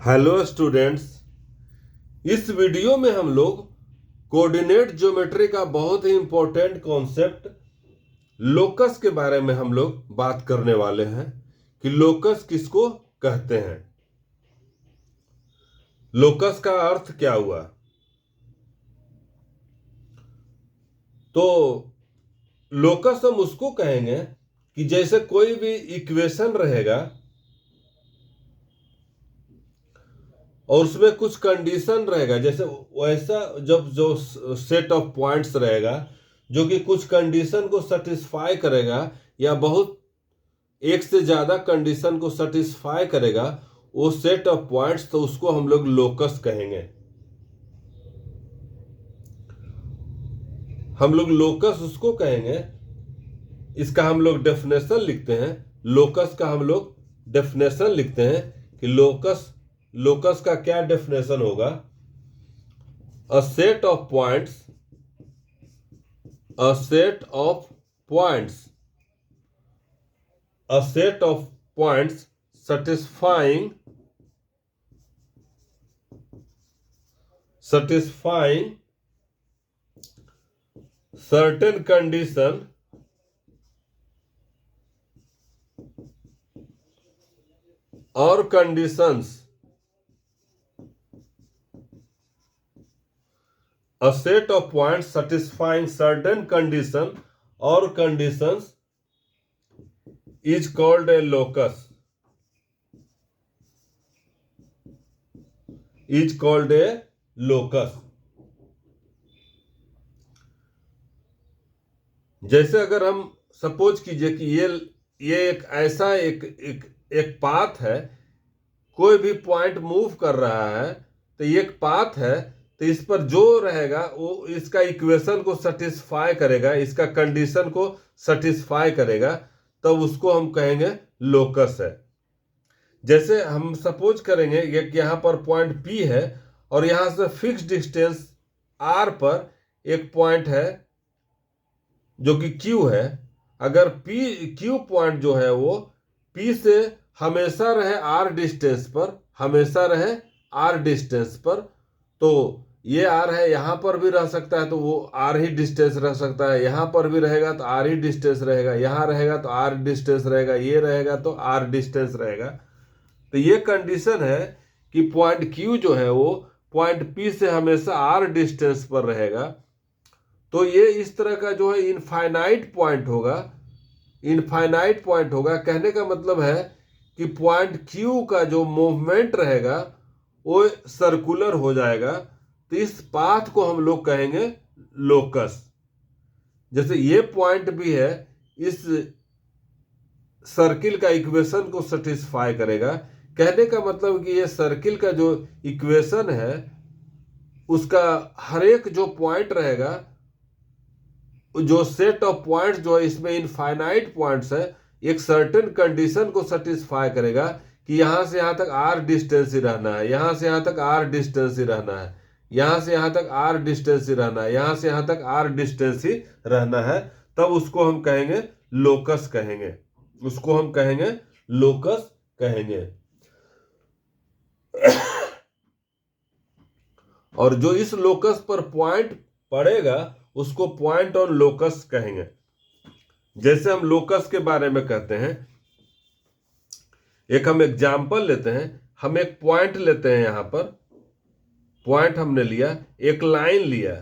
Hello students, इस video में हम लोग कोऑर्डिनेट ज्योमेट्री का बहुत ही इंपॉर्टेंट कॉन्सेप्ट लोकस के बारे में हम लोग बात करने वाले हैं कि लोकस किसको कहते हैं। लोकस का अर्थ क्या हुआ? तो लोकस हम उसको कहेंगे कि जैसे कोई भी इक्वेशन रहेगा और उसमें कुछ कंडीशन रहेगा, जैसे वैसा जब जो सेट ऑफ पॉइंट्स रहेगा जो कि कुछ कंडीशन को सेटिस्फाई करेगा या बहुत एक से ज्यादा कंडीशन को सेटिस्फाई करेगा वो सेट ऑफ पॉइंट्स, तो उसको हम लोग लोकस कहेंगे। हम लोग लोकस उसको कहेंगे, इसका हम लोग डेफिनेशन लिखते हैं। लोकस का हम लोग डेफिनेशन लिखते हैं कि लोकस का क्या डेफिनेशन होगा। A set of points a set of points a set of points satisfying certain condition or conditions. A set of points satisfying certain condition or conditions is called a locus. Is called a locus. जैसे अगर हम suppose कीजिए कि ये एक ऐसा एक path है, कोई भी पॉइंट मूव कर रहा है तो ये एक पाथ है, तो इस पर जो रहेगा वो इसका इक्वेशन को सेटिस्फाई करेगा, इसका कंडीशन को सेटिस्फाई करेगा, तब उसको हम कहेंगे लोकस है। जैसे हम सपोज करेंगे कि यहाँ पर पॉइंट P है और यहाँ से फिक्स डिस्टेंस R पर एक पॉइंट है जो कि Q है। अगर Q पॉइंट जो है वो P से हमेशा रहे R डिस्टेंस पर, हमेशा रहे R डिस्टेंस पर, तो ये R है, यहाँ पर भी रह सकता है तो वो R ही डिस्टेंस रह सकता है, यहाँ पर भी रहेगा तो R ही डिस्टेंस रहेगा, यहाँ रहेगा तो R डिस्टेंस रहेगा, ये रहेगा तो R डिस्टेंस रहेगा। तो ये कंडीशन है कि पॉइंट Q जो है वो पॉइंट P से हमेशा R डिस्टेंस पर रहेगा। तो ये इस तरह का जो है इनफाइनाइट पॉइंट होगा। इनफाइनाइट पॉइंट होगा कहने का मतलब है कि पॉइंट Q का जो मूवमेंट रहेगा वो सर्कुलर हो जाएगा, तो इस पाथ को हम लोग कहेंगे लोकस। जैसे ये पॉइंट भी है, इस सर्किल का इक्वेशन को सेटिस्फाई करेगा। कहने का मतलब कि ये सर्किल का जो इक्वेशन है उसका हर एक जो पॉइंट रहेगा, जो सेट ऑफ पॉइंट्स जो है इसमें इनफाइनाइट पॉइंट्स है, एक सर्टेन कंडीशन को सेटिस्फाई करेगा कि यहां से यहां तक R डिस्टेंस ही रहना है, यहां से यहां तक R डिस्टेंस ही रहना है, यहां से यहां तक R डिस्टेंस ही रहना है, यहां से यहां तक R डिस्टेंस ही रहना है, तब उसको हम कहेंगे लोकस कहेंगे। उसको हम कहेंगे लोकस कहेंगे। और जो इस लोकस पर पॉइंट पड़ेगा उसको पॉइंट ऑन लोकस कहेंगे। जैसे हम लोकस के बारे में कहते हैं, एक हम एग्जाम्पल लेते हैं। हम एक पॉइंट लेते हैं, यहां पर पॉइंट हमने लिया, एक लाइन लिया।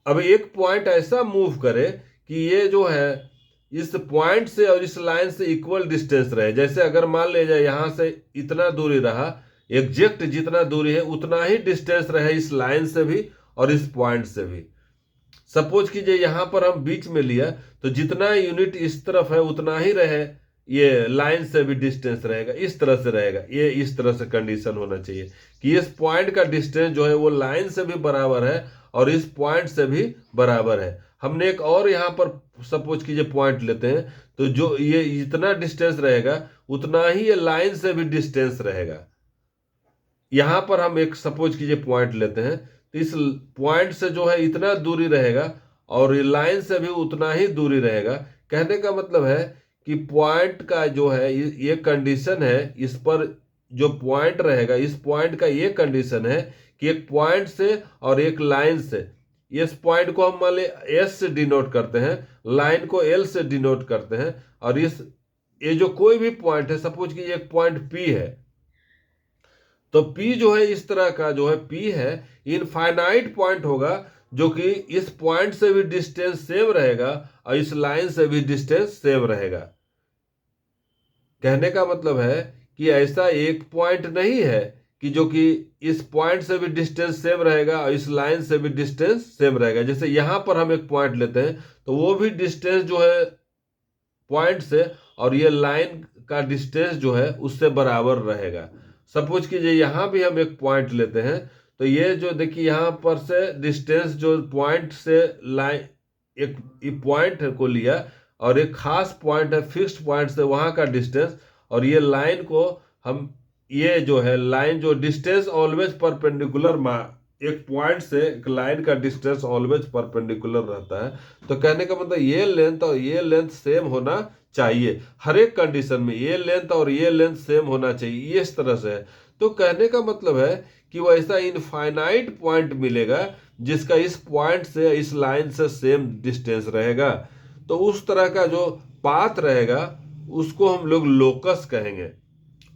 अब एक पॉइंट ऐसा मूव करे कि ये जो है इस पॉइंट से और इस लाइन से इक्वल डिस्टेंस रहे। जैसे अगर मान लीजिए यहां से इतना दूरी रहा, एग्जैक्ट जितना दूरी है उतना ही डिस्टेंस रहे इस लाइन से भी और इस पॉइंट से भी। सपोज कीजिए यहां पर हम बीच में लिया, तो जितना यूनिट इस तरफ है उतना ही रहे, ये लाइन से भी डिस्टेंस रहेगा, इस तरह से रहेगा। ये इस तरह से कंडीशन होना चाहिए कि इस पॉइंट का डिस्टेंस जो है वो लाइन से भी बराबर है और इस पॉइंट से भी बराबर है। हमने एक और यहाँ पर सपोज कीजिए पॉइंट लेते हैं, तो जो ये इतना डिस्टेंस रहेगा उतना ही ये लाइन से भी डिस्टेंस रहेगा। यहां पर हम एक सपोज कीजिए पॉइंट लेते हैं, तो इस पॉइंट से जो है इतना दूरी रहेगा और ये लाइन से भी उतना ही दूरी रहेगा। कहने का मतलब है कि पॉइंट का जो है ये कंडीशन है, इस पर जो पॉइंट रहेगा, इस पॉइंट का ये कंडीशन है कि एक पॉइंट से और एक लाइन से, इस पॉइंट को हम मान ले एस से डिनोट करते हैं, लाइन को एल से डिनोट करते हैं, और ये जो कोई भी पॉइंट है, सपोज कि एक पॉइंट पी है, तो पी जो है इस तरह का जो है पी है, इनफाइनाइट पॉइंट होगा, जो कि इस पॉइंट से भी डिस्टेंस सेम रहेगा और इस लाइन से भी डिस्टेंस सेम रहेगा। कहने का मतलब है कि ऐसा एक पॉइंट नहीं है कि जो कि इस पॉइंट से भी डिस्टेंस सेम रहेगा और इस लाइन से भी डिस्टेंस सेम रहेगा। जैसे यहां पर हम एक पॉइंट लेते हैं तो वो भी डिस्टेंस जो है पॉइंट से और ये लाइन का डिस्टेंस जो है उससे बराबर रहेगा। सपोज कीजिए यहां भी हम एक पॉइंट लेते हैं, तो ये जो देखिए यहां पर से डिस्टेंस जो पॉइंट से लाइन, एक पॉइंट को लिया और एक खास पॉइंट है फिक्स्ड पॉइंट से वहां का डिस्टेंस, और ये लाइन को हम, ये जो है लाइन जो डिस्टेंस ऑलवेज परपेंडिकुलर, एक पॉइंट से एक लाइन का डिस्टेंस ऑलवेज परपेंडिकुलर रहता है। तो कहने का मतलब ये लेंथ और ये लेंथ सेम होना चाहिए हर एक कंडीशन में, ये लेंथ और ये लेंथ सेम होना चाहिए, ये इस तरह से है। तो कहने का मतलब है कि वो ऐसा इनफाइनाइट पॉइंट मिलेगा जिसका इस पॉइंट से इस लाइन से सेम डिस्टेंस रहेगा। तो उस तरह का जो पाथ रहेगा उसको हम लोग लोकस कहेंगे।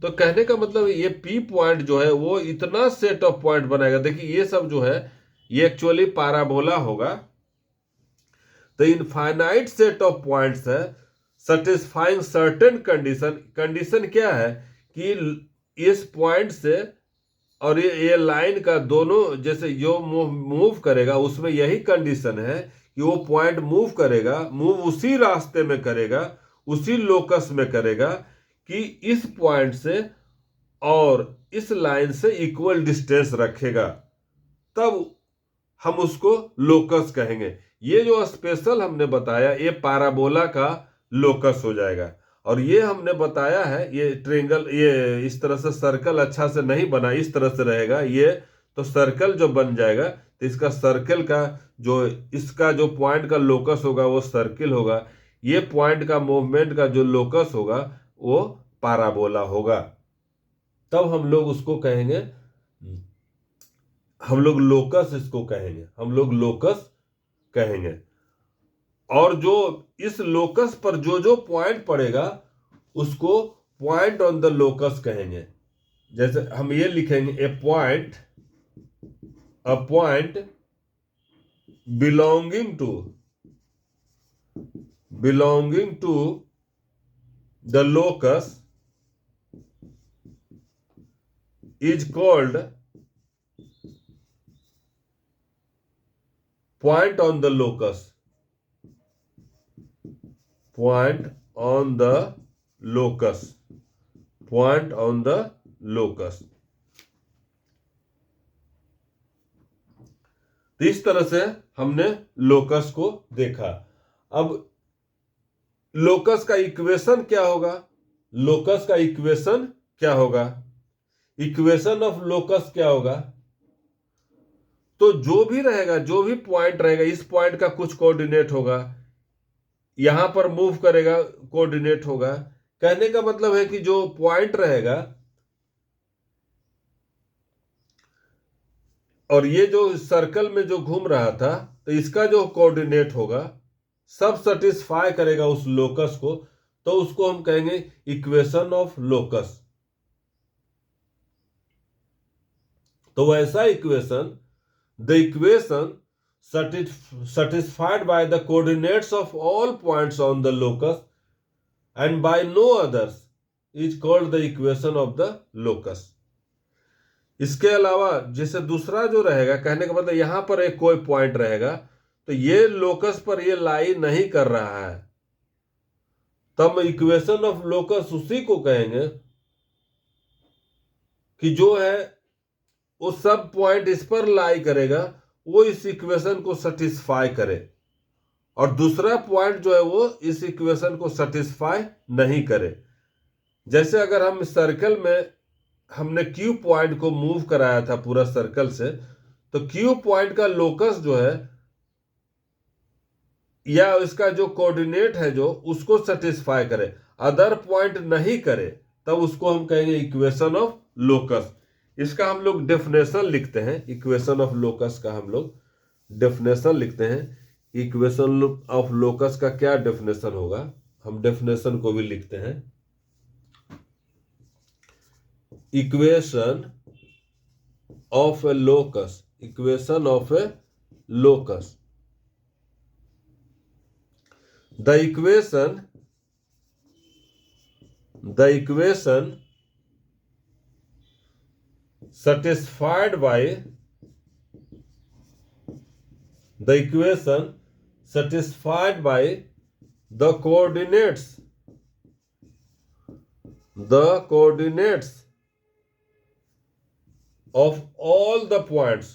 तो कहने का मतलब ये पी पॉइंट जो है वो इतना सेट ऑफ पॉइंट बनाएगा। देखिए ये सब जो है ये एक्चुअली पाराबोला होगा। तो इनफाइनाइट सेट ऑफ पॉइंट्स है सेटिस्फाइंग सर्टेन कंडीशन। कंडीशन क्या है कि इस पॉइंट से और ये लाइन का दोनों जैसे जो मूव करेगा उसमें यही कंडीशन है कि वो पॉइंट मूव करेगा, मूव उसी रास्ते में करेगा, उसी लोकस में करेगा कि इस पॉइंट से और इस लाइन से इक्वल डिस्टेंस रखेगा, तब हम उसको लोकस कहेंगे। ये जो स्पेशल हमने बताया ये पाराबोला का लोकस हो जाएगा। और ये हमने बताया है ये ट्रेंगल, ये इस तरह से सर्कल अच्छा से नहीं बना, इस तरह से रहेगा ये, तो सर्कल जो बन जाएगा तो इसका सर्कल का जो, इसका जो पॉइंट का लोकस होगा वो सर्किल होगा, ये पॉइंट का मूवमेंट का जो लोकस होगा वो पाराबोला होगा। तब हम लोग उसको कहेंगे, हम लोग लोकस इसको कहेंगे, हम लोग लोकस कहेंगे। और जो इस लोकस पर जो जो पॉइंट पड़ेगा उसको पॉइंट ऑन द लोकस कहेंगे। जैसे हम ये लिखेंगे a point belonging to the locus is called point on the locus, point on the locus, point on the locus. तो इस तरह से हमने लोकस को देखा। अब लोकस का इक्वेशन क्या होगा? लोकस का इक्वेशन क्या होगा? इक्वेशन ऑफ लोकस क्या होगा? तो जो भी रहेगा, जो भी पॉइंट रहेगा, इस पॉइंट का कुछ कोऑर्डिनेट होगा, यहां पर मूव करेगा कोऑर्डिनेट होगा। कहने का मतलब है कि जो पॉइंट रहेगा और ये जो सर्कल में जो घूम रहा था, तो इसका जो कोऑर्डिनेट होगा सब सेटिस्फाई करेगा उस लोकस को, तो उसको हम कहेंगे इक्वेशन ऑफ लोकस। तो वैसा equation, the equation satisfied by the coordinates of all points on the locus and by no others is called the equation of the locus। इसके अलावा जैसे दूसरा जो रहेगा, कहने का मतलब यहां पर एक कोई पॉइंट रहेगा तो ये लोकस पर ये लाई नहीं कर रहा है, तब इक्वेशन ऑफ लोकस उसी को कहेंगे कि जो है वो सब पॉइंट इस पर लाई करेगा, वो इस इक्वेशन को सेटिस्फाई करे, और दूसरा पॉइंट जो है वो इस इक्वेशन को सेटिस्फाई नहीं करे। जैसे अगर हम सर्कल में हमने क्यू पॉइंट को मूव कराया था पूरा सर्कल से, तो क्यू पॉइंट का लोकस जो है या इसका जो कोऑर्डिनेट है जो उसको सेटिस्फाई करे, अदर पॉइंट नहीं करे, तब उसको हम कहेंगे इक्वेशन ऑफ लोकस। इसका हम लोग डेफिनेशन लिखते हैं, इक्वेशन ऑफ लोकस का हम लोग डेफिनेशन लिखते हैं। इक्वेशन ऑफ लोकस का क्या डेफिनेशन होगा, हम डेफिनेशन को भी लिखते हैं। Equation of A locus, equation of A locus, the equation satisfied by the equation satisfied by the coordinates of all the points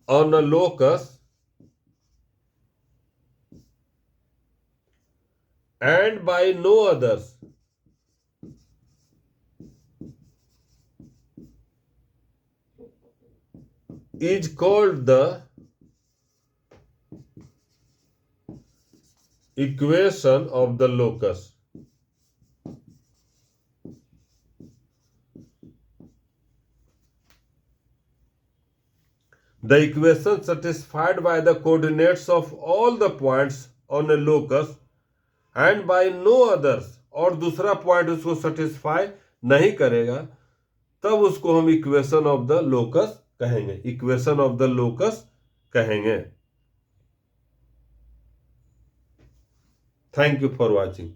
on a locus and by no others is called the equation of the locus. The equation satisfied by the coordinates of all the points on a locus and by no others, और दूसरा point उसको satisfy नहीं करेगा, तब उसको हम equation of the locus कहेंगे, equation of the locus कहेंगे। Thank you for watching.